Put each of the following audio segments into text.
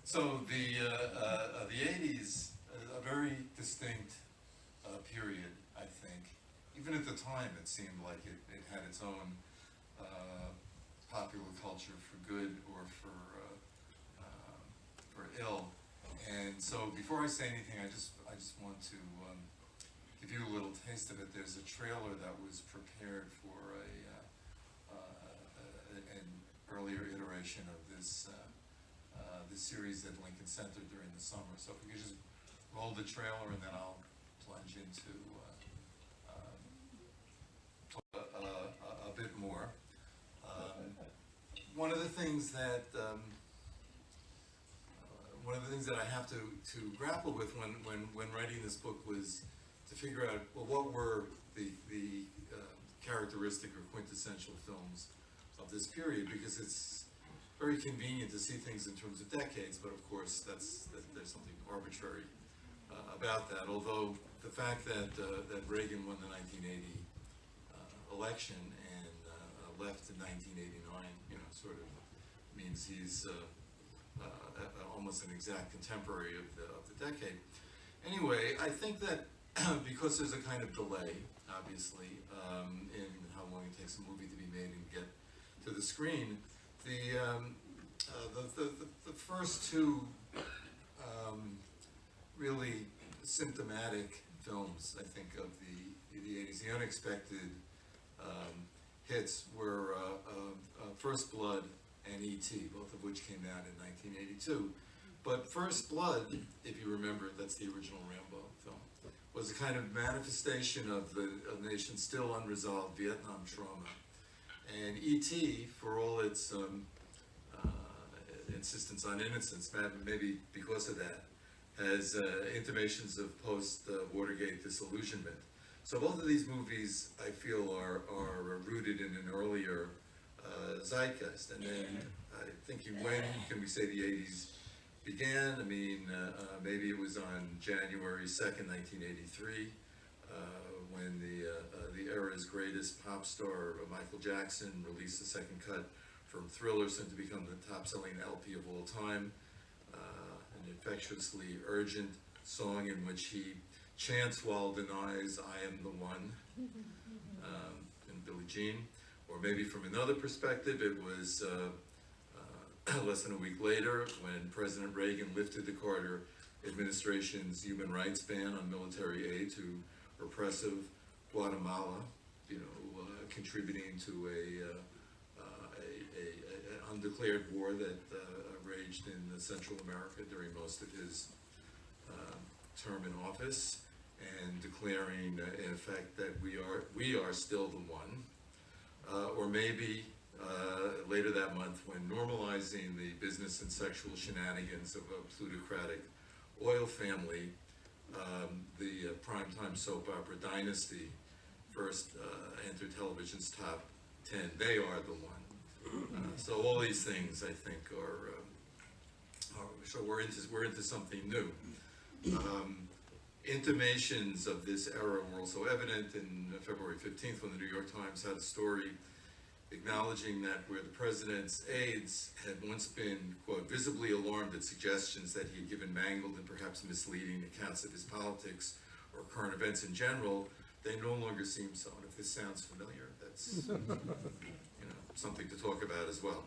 So the 80s, a very distinct period, I think. Even at the time, it seemed like it had its own popular culture for good or for ill. And so before I say anything, I just want to give you a little taste of it. There's a trailer that was prepared for an earlier iteration of this series at Lincoln Center during the summer. So if we could just roll the trailer, and then I'll plunge into a bit more. One of the things that I have to grapple with when writing this book was to figure out, well, what were the characteristic or quintessential films of this period, because it's very convenient to see things in terms of decades, but of course there's something arbitrary about that. Although the fact that Reagan won the 1980 election and left in 1989, sort of means he's almost an exact contemporary of the decade. Anyway, I think that because there's a kind of delay, obviously, in how long it takes a movie to be made and get to the screen, the first two really symptomatic films, I think, of the 80s, the unexpected hits were First Blood and E.T., both of which came out in 1982. But First Blood, if you remember, that's the original Rambo film, was a kind of manifestation of the nation's still unresolved Vietnam trauma. And E.T., for all its insistence on innocence, maybe because of that, has intimations of post-Watergate disillusionment. So both of these movies, I feel, are rooted in an earlier zeitgeist. And then thinking, when can we say the 80s began? I mean, maybe it was on January 2nd, 1983, when the era's greatest pop star, Michael Jackson, released the second cut from Thriller, soon to become the top-selling LP of all time, an infectiously urgent song in which he chants while denies, "I am the one," in Billie Jean. Or maybe from another perspective, it was less than a week later when President Reagan lifted the Carter administration's human rights ban on military aid to repressive Guatemala, contributing to an undeclared war that raged in Central America during most of his term in office, and declaring, in effect, that we are still the one. Or maybe later that month, when normalizing the business and sexual shenanigans of a plutocratic oil family, the primetime soap opera Dynasty first entered television's top 10. They are the one. So all these things, I think, so we're into something new. Intimations of this era were also evident in February 15th, when the New York Times had a story acknowledging that where the president's aides had once been, quote, visibly alarmed at suggestions that he had given mangled and perhaps misleading accounts of his politics or current events in general, they no longer seem so. And if this sounds familiar, that's something to talk about as well.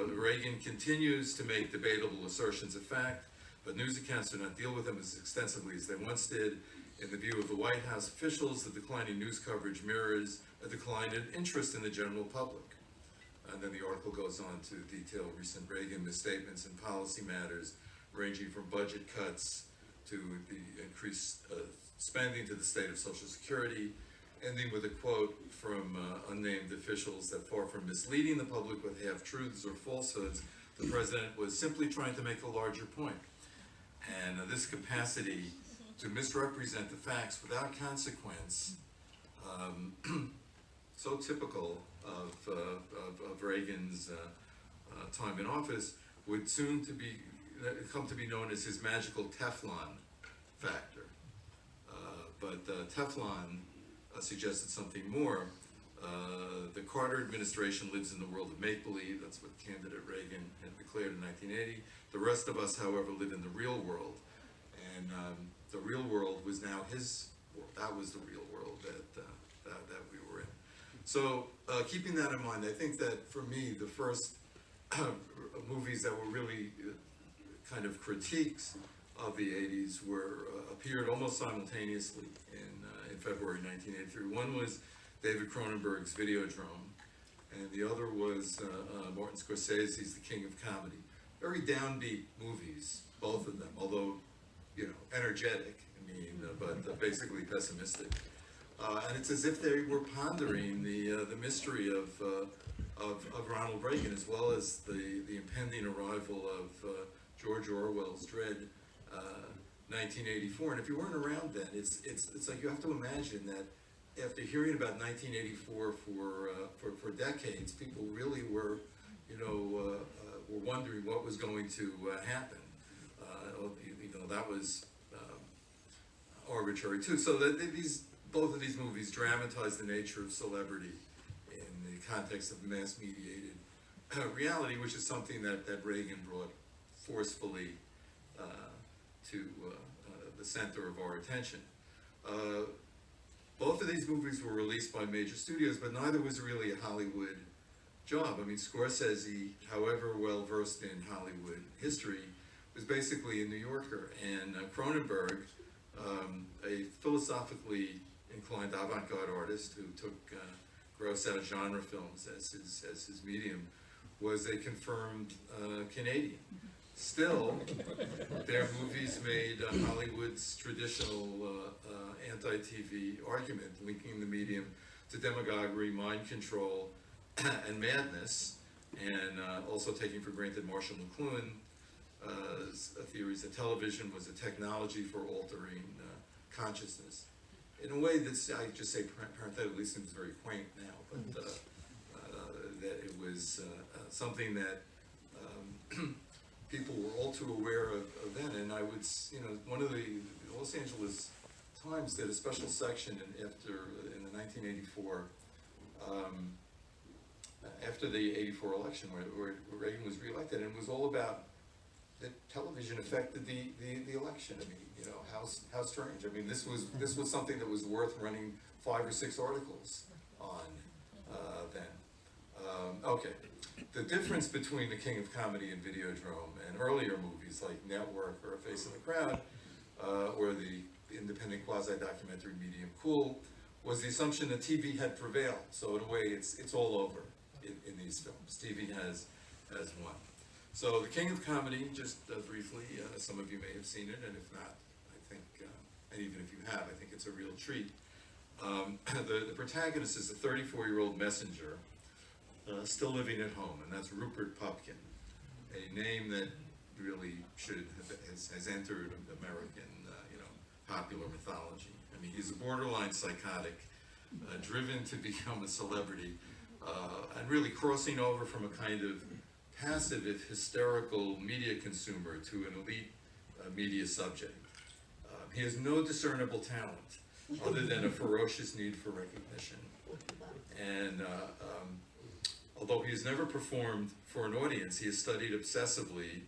Reagan continues to make debatable assertions of fact, but news accounts do not deal with them as extensively as they once did. In the view of the White House officials, the declining news coverage mirrors a decline in interest in the general public. And then the article goes on to detail recent Reagan misstatements in policy matters, ranging from budget cuts to the increased spending to the state of Social Security, ending with a quote from unnamed officials that, far from misleading the public with half-truths or falsehoods, the president was simply trying to make a larger point. And this capacity to misrepresent the facts without consequence, so typical of Reagan's time in office, would soon come to be known as his magical Teflon factor. But Teflon suggested something more. The Carter administration lives in the world of make-believe. That's what candidate Reagan had declared in 1980. The rest of us, however, live in the real world. And the real world was now his world. That was the real world that we were in. So keeping that in mind, I think that for me, the first movies that were really kind of critiques of the 80s were appeared almost simultaneously in February 1983. One was David Cronenberg's Videodrome, and the other was Martin Scorsese's The King of Comedy. Very downbeat movies, both of them, although, you know, energetic, I mean, but basically pessimistic. And it's as if they were pondering the mystery of Ronald Reagan, as well as the impending arrival of George Orwell's dread 1984. And if you weren't around then, it's like you have to imagine that after hearing about 1984 for decades, people really were, you know, were wondering what was going to happen. You know, that was arbitrary too. So that both of these movies dramatize the nature of celebrity in the context of mass-mediated reality, which is something that Reagan brought forcefully to the center of our attention. Both of these movies were released by major studios, but neither was really a Hollywood job. I mean, Scorsese, however well versed in Hollywood history, was basically a New Yorker, and Cronenberg, a philosophically inclined avant-garde artist who took gross out genre films as his medium, was a confirmed Canadian. Still, their movies made Hollywood's traditional anti-TV argument, linking the medium to demagoguery, mind control, and madness, and also taking for granted Marshall McLuhan's theories that television was a technology for altering consciousness. In a way that's, I just say parenthetically, seems very quaint now, but that it was something that people were all too aware of then. And I would, you know, one of the Los Angeles Times did a special section in the 1984, after the 84 election, where Reagan was reelected, and it was all about that television affected the election. I mean, you know, how strange. I mean, this was something that was worth running 5 or 6 articles on then. Okay, the difference between The King of Comedy and Videodrome and earlier movies like Network or A Face in the Crowd, or the independent quasi-documentary medium Cool, was the assumption that TV had prevailed. So in a way, it's all over in these films. TV has won. So The King of Comedy, just briefly, some of you may have seen it, and if not, I think, and even if you have, I think it's a real treat. The protagonist is a 34-year-old messenger, still living at home, and that's Rupert Pupkin, a name that really has entered American, popular mythology. I mean, he's a borderline psychotic, driven to become a celebrity, and really crossing over from a kind of passive, if hysterical media consumer to an elite media subject. He has no discernible talent other than a ferocious need for recognition. And although he has never performed for an audience, he has studied obsessively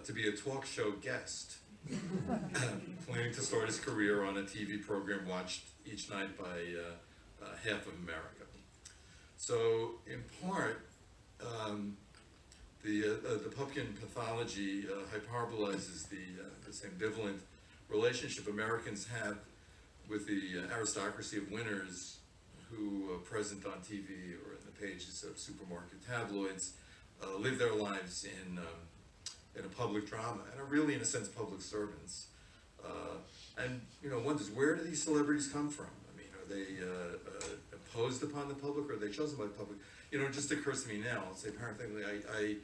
to be a talk show guest, planning to start his career on a TV program watched each night by half of America. So, in part, the Pupkin pathology hyperbolizes this ambivalent relationship Americans have with the aristocracy of winners who are present on TV or in the pages of supermarket tabloids, live their lives in a public drama and are really, in a sense, public servants. And wonders, where do these celebrities come from? I mean, are they imposed upon the public, or are they chosen by the public? It just occurs to me now. I'll say parenthetically, I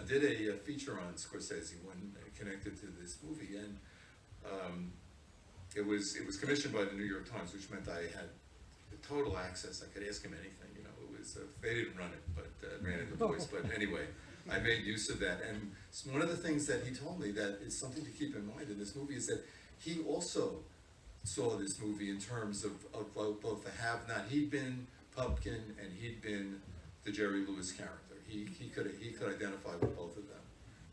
did a feature on Scorsese when connected to this movie, and it was commissioned by the New York Times, which meant I had total access. I could ask him anything. It was they didn't run it, but ran it the voice. But anyway, I made use of that. And one of the things that he told me that is something to keep in mind in this movie is that he also saw this movie in terms of both the have-not. He'd been Pupkin, and he'd been the Jerry Lewis character. He could identify with both of them,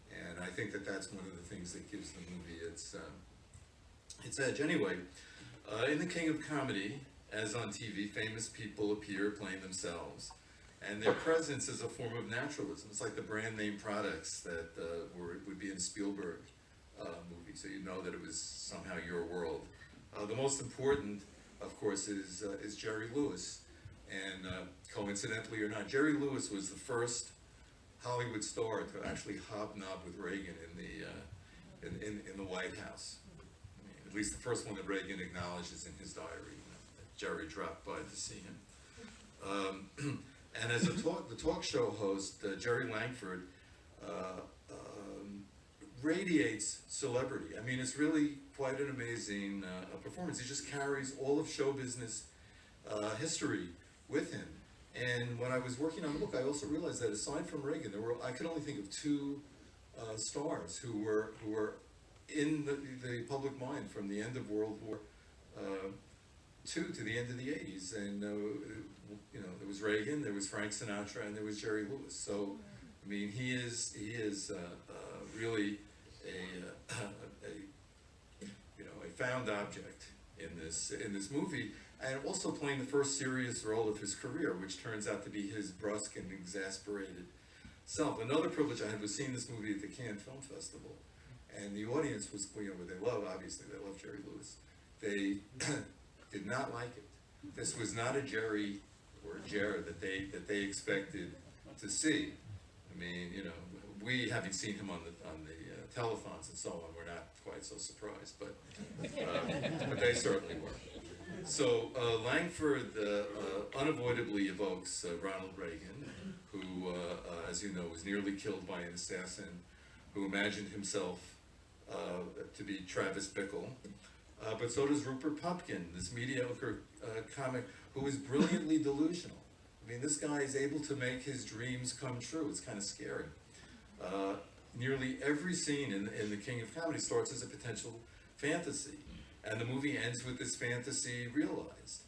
and I think that that's one of the things that gives the movie its edge. Anyway, in The King of Comedy, as on TV, famous people appear playing themselves, and their presence is a form of naturalism. It's like the brand name products that would be in Spielberg movie, so you know that it was somehow your world. The most important, of course, is Jerry Lewis, and coincidentally or not, Jerry Lewis was the first Hollywood star to actually hobnob with Reagan in the White House. I mean, at least the first one that Reagan acknowledges in his diary. Jerry dropped by to see him. And as the talk show host, Jerry Langford radiates celebrity. I mean, it's really quite an amazing performance. He just carries all of show business history with him. And when I was working on the book, I also realized that aside from Reagan, I could only think of two stars who were in the public mind from the end of World War II to the end of the 80s. And there was Reagan, there was Frank Sinatra, and there was Jerry Lewis. So, I mean, he is really a found object in this movie, and also playing the first serious role of his career, which turns out to be his brusque and exasperated self. Another privilege I had was seeing this movie at the Cannes Film Festival, and the audience was, they love Jerry Lewis. They did not like it. This was not a Jerry or Jared that they expected to see. I mean, we, having seen him on the telethons and so on, we're not quite so surprised, but they certainly were. So Langford unavoidably evokes Ronald Reagan, who, as you know, was nearly killed by an assassin who imagined himself to be Travis Bickle. But so does Rupert Pupkin, this mediocre comic who is brilliantly delusional. I mean, this guy is able to make his dreams come true. It's kind of scary. Nearly every scene in The King of Comedy starts as a potential fantasy, and the movie ends with this fantasy realized.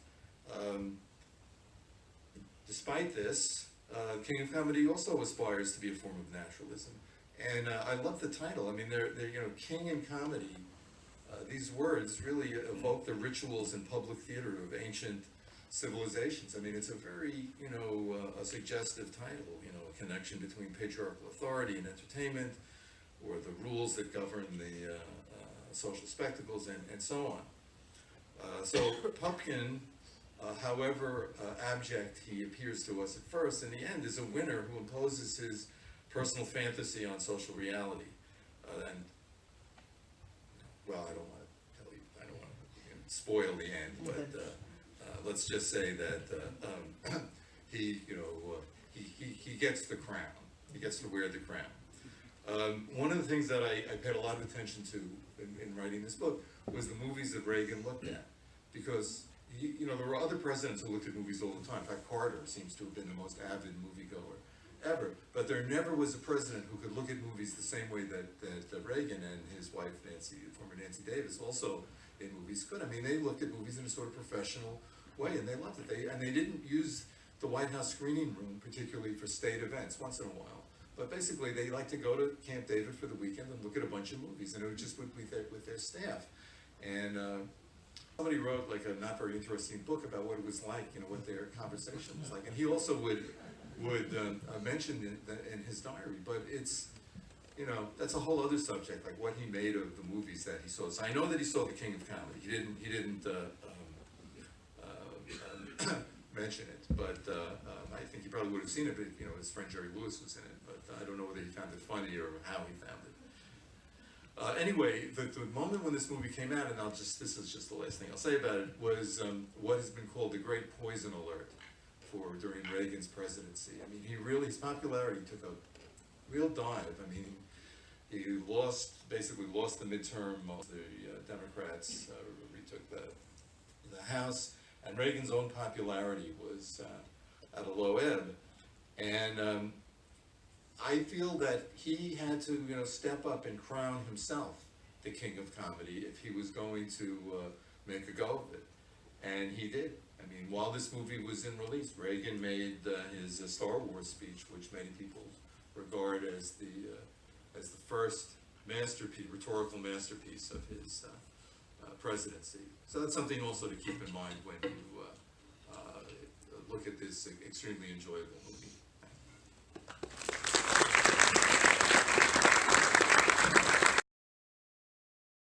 Despite this, King of Comedy also aspires to be a form of naturalism, and I love the title. I mean, they're King and Comedy. These words really evoke the rituals and public theater of ancient civilizations. I mean, it's a very, a suggestive title, a connection between patriarchal authority and entertainment, or the rules that govern the social spectacles, and so on. So Pupkin, however abject he appears to us at first, in the end is a winner who imposes his personal fantasy on social reality. And, well, I don't want to tell you, I don't want to spoil the end, but let's just say that he gets the crown. He gets to wear the crown. One of the things that I paid a lot of attention to in writing this book was the movies that Reagan looked at, because there were other presidents who looked at movies all the time. In fact, Carter seems to have been the most avid moviegoer ever. But there never was a president who could look at movies the same way that Reagan and his wife, former Nancy Davis, also in movies could. I mean, they looked at movies in a sort of professional way, and they loved it. They didn't use the White House screening room particularly for state events once in a while. But basically, they like to go to Camp David for the weekend and look at a bunch of movies, and it would just with their staff. And somebody wrote like a not very interesting book about what it was like, what their conversation was like. And he also would mention in his diary, but it's, that's a whole other subject, like what he made of the movies that he saw. So I know that he saw The King of Comedy. He didn't mention it, but I think he probably would have seen it, but his friend Jerry Lewis was in it, but I don't know whether he found it funny or how he found it. Anyway, the moment when this movie came out, and this is just the last thing I'll say about it, was what has been called the Great Poison Alert during Reagan's presidency. I mean, his popularity took a real dive. I mean, he basically lost the midterm. The Democrats retook the House, and Reagan's own popularity was at a low ebb. And I feel that he had to, step up and crown himself the King of Comedy if he was going to make a go of it. And he did. I mean, while this movie was in release, Reagan made his Star Wars speech, which many people regard as the first masterpiece, rhetorical masterpiece of his presidency. So that's something also to keep in mind when you look at this extremely enjoyable movie.